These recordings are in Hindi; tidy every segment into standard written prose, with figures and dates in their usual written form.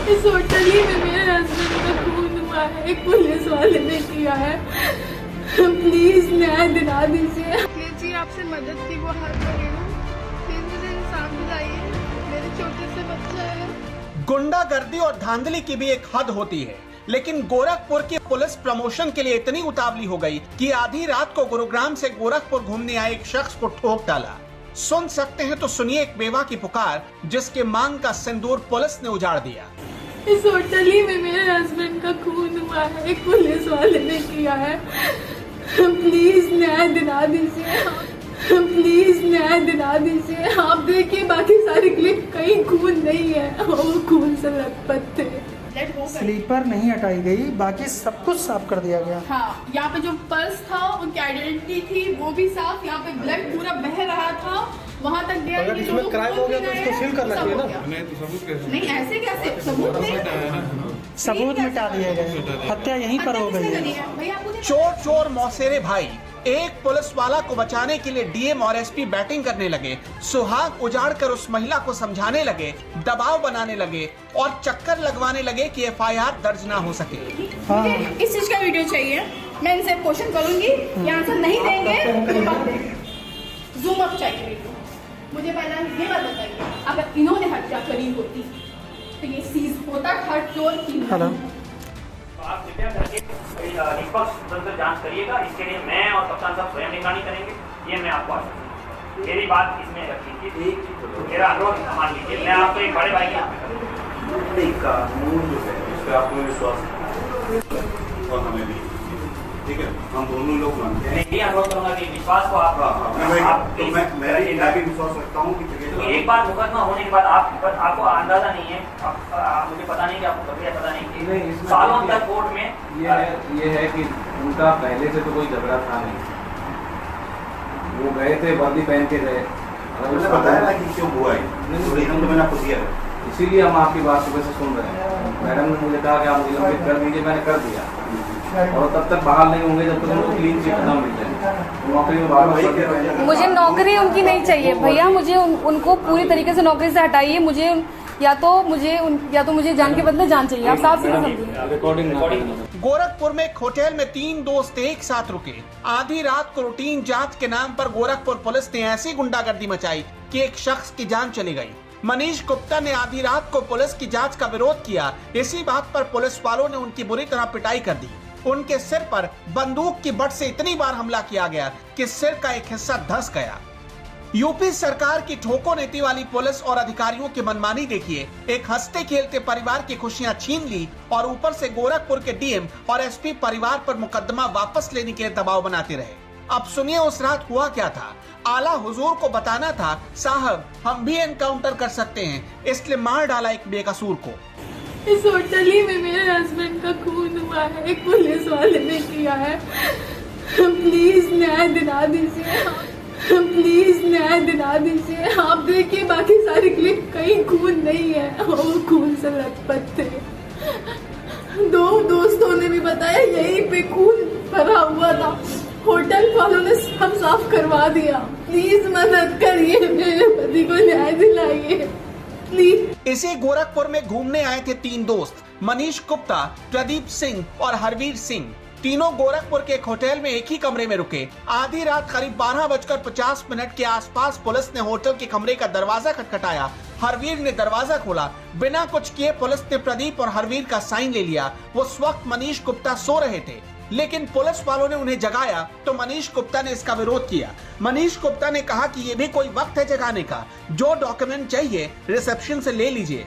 इस होटल ही में मेरे हस्बैंड का खून हुआ है, एक पुलिस वाले ने किया है। प्लीज न्याय दिला दीजिए। जी आपसे मदद की वो हाथ लगे हूँ, प्लीज मुझे इंसाफ दिलाइए, मेरे छोटे से बच्चा है। गुंडागर्दी और धांधली की भी एक हद होती है, लेकिन गोरखपुर की पुलिस प्रमोशन के लिए इतनी उतावली हो गई कि आधी रात को गुरुग्राम से गोरखपुर घूमने आए एक शख्स को ठोक डाला। सुन सकते हैं तो सुनिए एक बेवा की पुकार, जिसके मांग का सिंदूर पुलिस ने उजाड़ दिया। इस होटल ही में मेरे हस्बैंड का खून हुआ है, एक पुलिस वाले ने किया है। प्लीज न्याय दिला दीजिए, प्लीज न्याय दिला दीजिए। आप देखिए बाकी सारी क्लिप, कहीं खून नहीं है, वो खून से लथपथ थे। स्लीपर नहीं हटाई गई, बाकी सब कुछ साफ कर दिया गया। हाँ, यहाँ पे जो पर्स था उनकी आइडेंटिटी थी वो भी साफ, यहाँ पे ब्लड पूरा बह रहा था, वहाँ तक गया। अगर इसमें क्राइम हो गया तो इसको सील करना चाहिए ना। नहीं तो सबूत कैसे? नहीं ऐसे कैसे सबूत मिटा दिए गए, हत्या यहीं पर हो गई है। चोर चोर मौसेरे भाई, एक पुलिस वाला को बचाने के लिए डीएम और एसपी बैटिंग करने लगे, सुहाग उजाड़कर उस महिला को समझाने लगे, दबाव बनाने लगे और चक्कर लगवाने लगे कि एफआईआर दर्ज ना हो सके। मुझे इस चीज का वीडियो चाहिए, मैं इनसे क्वेश्चन करूंगी, ये आंसर नहीं देंगे, जूम अप चाहिए वीडियो। मुझे पहला ये बात बताइए, अगर इन्होंने हत्या करी होती तो ये सीज होता थर्ड फ्लोर की। आप कृपया करके निष्पक्ष स्वतंत्र जांच करिएगा, इसके लिए मैं और कप्तान साहब स्वयं निगरानी करेंगे, ये मैं आपको आश्वस्त। मेरी बात इसमें रखिए, मेरा अनुरोध मान लीजिए, मैं आपको एक बड़े भाई के कानून जो है उस पर आपको विश्वास और हमें भी, ठीक है, हम दोनों लोग मानते हैं। ये अनुरोध करूंगा कि विश्वास को आप मैं भी विश्वास रखता हूँ कि एक बार मुकदमा होने के बाद आपको अंदाजा नहीं है, मुझे पता नहीं कि आपको प्रक्रिया पता नहीं, सालों तक कोर्ट में ये है कि उनका पहले से तो कोई झगड़ा था नहीं, वो गए थे वर्दी पहन के गए, मुझे बताया ना कि क्यों हुआ है, तो मैंने आपको दिया है, इसीलिए हम आपकी बात सुबह से सुन रहे हैं। मैडम ने मुझे कहा कि आप निलंबित कर दीजिए, मैंने कर दिया, और तब तक बाहर नहीं होंगे जब तक उनको क्लीन चिट ना मिल जाए, नौकरी में बाहर। मुझे नौकरी उनकी नहीं चाहिए भैया, मुझे उनको पूरी तरीके से नौकरी से हटाइए। मुझे या तो मुझे जान के बदले जान चाहिए, आप साफ सीधे समझिए। रिकॉर्डिंग गोरखपुर में एक होटल में 3 दोस्त एक साथ रुके। आधी रात को रूटीन जांच के नाम पर गोरखपुर पुलिस ने ऐसी गुंडागर्दी मचाई कि एक शख्स की जान चली गई। मनीष गुप्ता ने आधी रात को पुलिस की जांच का विरोध किया, इसी बात पर पुलिस वालों ने उनकी बुरी तरह पिटाई कर दी। उनके सिर पर बंदूक की बट से इतनी बार हमला किया गया कि सिर का एक हिस्सा धंस गया। यूपी सरकार की ठोको नीति वाली पुलिस और अधिकारियों की मनमानी देखिए, एक हंसते खेलते परिवार की खुशियां छीन ली और ऊपर से गोरखपुर के डीएम और एसपी परिवार पर मुकदमा वापस लेने के लिए दबाव बनाते रहे। अब सुनिए उस रात हुआ क्या था। आला हुजूर को बताना था, साहब हम भी एनकाउंटर कर सकते हैं, इसलिए मार डाला एक बेकसूर को। इस होटल ही में मेरे हस्बैंड का खून हुआ है, एक पुलिस वाले ने किया है। प्लीज न्याय दिला दीजिए, प्लीज न्याय दिला दीजिए। आप देखिए बाकी सारी क्लिप, कहीं खून नहीं है, वो खून से लथपथ थे। 2 दोस्तों ने भी बताया यहीं पे खून भरा हुआ था, होटल वालों ने सब साफ करवा दिया। प्लीज मदद करिए, मेरे पति को न्याय दिलाइए प्लीज। इसी गोरखपुर में घूमने आए थे 3 दोस्त, मनीष गुप्ता, प्रदीप सिंह और हरवीर सिंह। तीनों गोरखपुर के एक होटल में एक ही कमरे में रुके। आधी रात करीब 12:50 के आसपास पुलिस ने होटल के कमरे का दरवाजा खटखटाया। हरवीर ने दरवाजा खोला, बिना कुछ किए पुलिस ने प्रदीप और हरवीर का साइन ले लिया। उस वक्त मनीष गुप्ता सो रहे थे, लेकिन पुलिस वालों ने उन्हें जगाया तो मनीष गुप्ता ने इसका विरोध किया। मनीष गुप्ता ने कहा कि ये भी कोई वक्त है जगाने का, जो डॉक्यूमेंट चाहिए रिसेप्शन से ले लीजिए।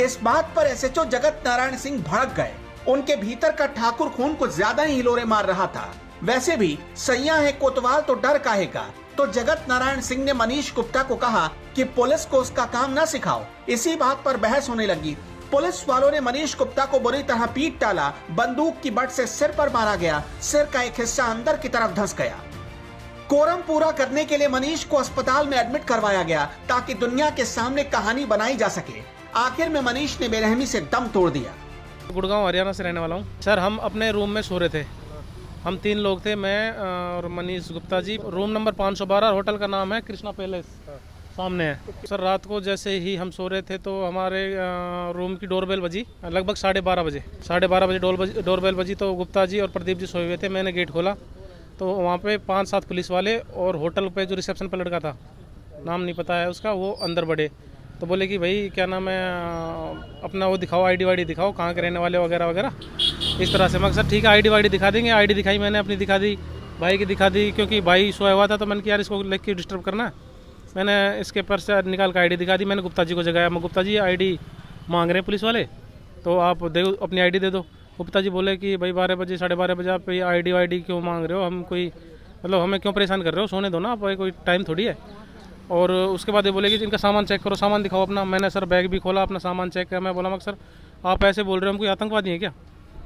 इस बात पर एसएचओ जगत नारायण सिंह भड़क गए। उनके भीतर का ठाकुर खून कुछ ज्यादा ही हिलोरे मार रहा था। वैसे भी सैया है कोतवाल तो डर काहे का। तो जगत नारायण सिंह ने मनीष गुप्ता को कहा कि पुलिस को उसका काम न सिखाओ। इसी बात पर बहस होने लगी। पुलिस वालों ने मनीष गुप्ता को बुरी तरह पीट डाला, बंदूक की बट से सिर पर मारा गया, सिर का एक हिस्सा अंदर की तरफ धंस गया। कोरम पूरा करने के लिए मनीष को अस्पताल में एडमिट करवाया गया ताकि दुनिया के सामने कहानी बनाई जा सके। आखिर में मनीष ने बेरहमी से दम तोड़ दिया। गुड़गांव हरियाणा से रहने वाला हूँ सर। हम अपने रूम में सो रहे थे, हम 3 लोग थे, मैं और Manish Gupta ji. Room number 512, hotel का नाम है कृष्णा पैलेस, सामने है सर। रात को जैसे ही हम सो रहे थे तो हमारे रूम की डोरबेल बजी लगभग 12:30 बजे। 12:30 बजे डोरबेल बजी तो गुप्ता जी और प्रदीप जी सोए हुए थे। मैंने गेट खोला तो वहाँ पे 5-7 पुलिस वाले और होटल पे जो रिसेप्शन पे लड़का था, नाम नहीं पता है उसका, वो अंदर बढ़े तो बोले कि भाई क्या नाम है, अपना वो दिखाओ, आईडी वाईडी दिखाओ, कहाँ के रहने वाले वगैरह वगैरह इस तरह से। मैं सर ठीक है आईडी वाईडी दिखा देंगे। आईडी दिखाई मैंने, अपनी दिखा दी, भाई की दिखा दी, क्योंकि भाई सोया हुआ था तो मैंने कि यार इसको लेके डिस्टर्ब करना है। मैंने इसके पर्स से निकाल कर आईडी दिखा दी। मैंने गुप्ता जी को जगाया, मैं गुप्ता जी आईडी मांग रहे हैं पुलिस वाले, तो आप दे अपनी आईडी दे दो। गुप्ता जी बोले कि भाई 12 बजे 12:30 बजे आप ये आईडी वाईडी क्यों मांग रहे हो, हम कोई मतलब हमें क्यों परेशान कर रहे हो, सोने दो ना आप, कोई टाइम थोड़ी है। और उसके बाद ये बोले कि इनका सामान चेक करो, सामान दिखाओ अपना। मैंने सर बैग भी खोला, अपना सामान चेक किया। मैं बोला मगर सर आप ऐसे बोल रहे हो हम कोई आतंकवादी है क्या?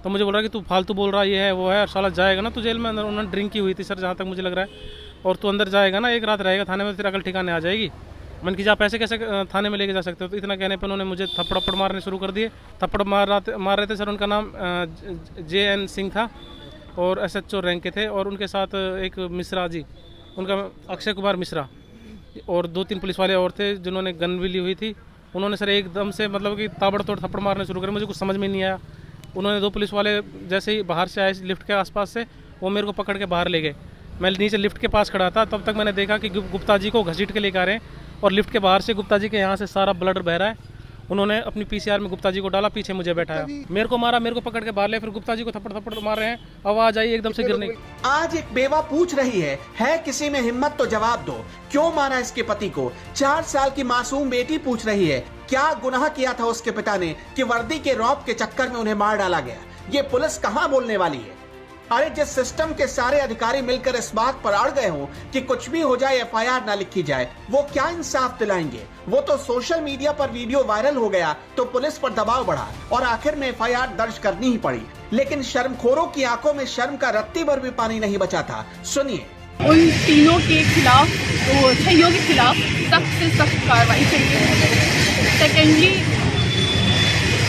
तो मुझे बोल रहा है कि तू फालतू बोल रहा है, ये है वो है, साला जाएगा ना तू जेल में। अंदर उन्होंने ड्रिंक की हुई थी सर, जहाँ तक मुझे लग रहा है, और तू अंदर जाएगा ना, एक रात रहेगा थाने में, तेरा अकल ठिकाने आ जाएगी। मैंने कि आप ऐसे कैसे थाने में लेके जा सकते हो? तो इतना कहने पर उन्होंने मुझे थप्पड़ मारने शुरू कर दिए। थप्पड़ मार रहे थे सर। उनका नाम JN सिंह था और SHO रैंक के थे, और उनके साथ एक मिश्रा जी, उनका अक्षय कुमार मिश्रा, और 2-3 पुलिस वाले और थे जिन्होंने गन भी ली हुई थी। उन्होंने सर एकदम से मतलब कि ताबड़तोड़ थप्पड़ मारने शुरू करे। मुझे कुछ समझ में नहीं आया। उन्होंने 2 पुलिस वाले जैसे ही बाहर से आए लिफ्ट के आसपास से, वो मेरे को पकड़ के बाहर ले गए। मैं नीचे लिफ्ट के पास खड़ा था, तब तक मैंने देखा कि गुप्ता जी को घसीट के लेकर आ रहे हैं, और लिफ्ट के बाहर से गुप्ता जी के यहाँ से सारा ब्लड बह रहा है। उन्होंने अपनी PCR में गुप्ता जी को डाला, पीछे मुझे बैठाया, मेरे को मारा, मेरे को पकड़ के बाहर ले, फिर गुप्ता जी को थप्पड़ मार रहे हैं। आवाज आई एकदम से गिरने की। आज एक बेवा पूछ रही है किसी में हिम्मत तो जवाब दो, क्यों मारा इसके पति को? 4 साल की मासूम बेटी पूछ रही है, क्या गुनाह किया था उसके पिता ने कि वर्दी के रौब के चक्कर में उन्हें मार डाला गया? ये पुलिस कहां बोलने वाली है? अरे जिस सिस्टम के सारे अधिकारी मिलकर इस बात पर अड़ गए हों कि कुछ भी हो जाए FIR ना लिखी जाए, वो क्या इंसाफ दिलाएंगे? वो तो सोशल मीडिया पर वीडियो वायरल हो गया तो पुलिस पर दबाव बढ़ा और आखिर में FIR दर्ज करनी ही पड़ी। लेकिन शर्मखोरों की आंखों में शर्म का रत्ती भर भी पानी नहीं बचा था। सुनिए। उन तीनों के खिलाफ, तो छहियों के खिलाफ सख्त से सख्त कार्रवाई चाहिए। सेकेंडली,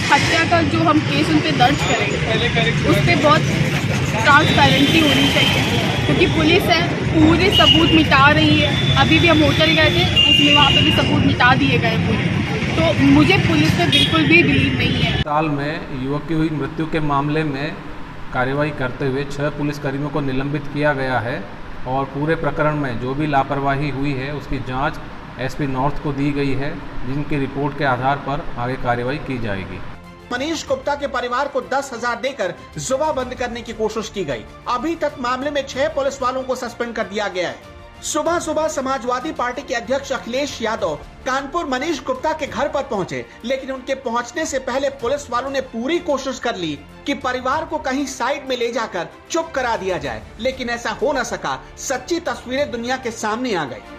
हत्या का जो हम केस उन पर दर्ज करेंगे उस पर बहुत ट्रांसपेरेंसी होनी चाहिए, क्योंकि पुलिस है पूरे सबूत मिटा रही है। अभी भी हम होटल गए थे, उसमें वहाँ पे भी सबूत मिटा दिए गए पूरे। तो मुझे पुलिस पे बिल्कुल भी बिलीव नहीं है। अस्पताल में युवक की हुई मृत्यु के मामले में कार्रवाई करते हुए 6 पुलिसकर्मियों को निलंबित किया गया है, और पूरे प्रकरण में जो भी लापरवाही हुई है उसकी जांच SP नॉर्थ को दी गई है, जिनकी रिपोर्ट के आधार पर आगे कार्रवाई की जाएगी। मनीष गुप्ता के परिवार को 10,000 देकर जुबान बंद करने की कोशिश की गई। अभी तक मामले में 6 पुलिस वालों को सस्पेंड कर दिया गया है। सुबह सुबह समाजवादी पार्टी के अध्यक्ष अखिलेश यादव कानपुर मनीष गुप्ता के घर पर पहुंचे, लेकिन उनके पहुंचने से पहले पुलिस वालों ने पूरी कोशिश कर ली कि परिवार को कहीं साइड में ले जाकर चुप करा दिया जाए, लेकिन ऐसा हो न सका। सच्ची तस्वीरें दुनिया के सामने आ गई।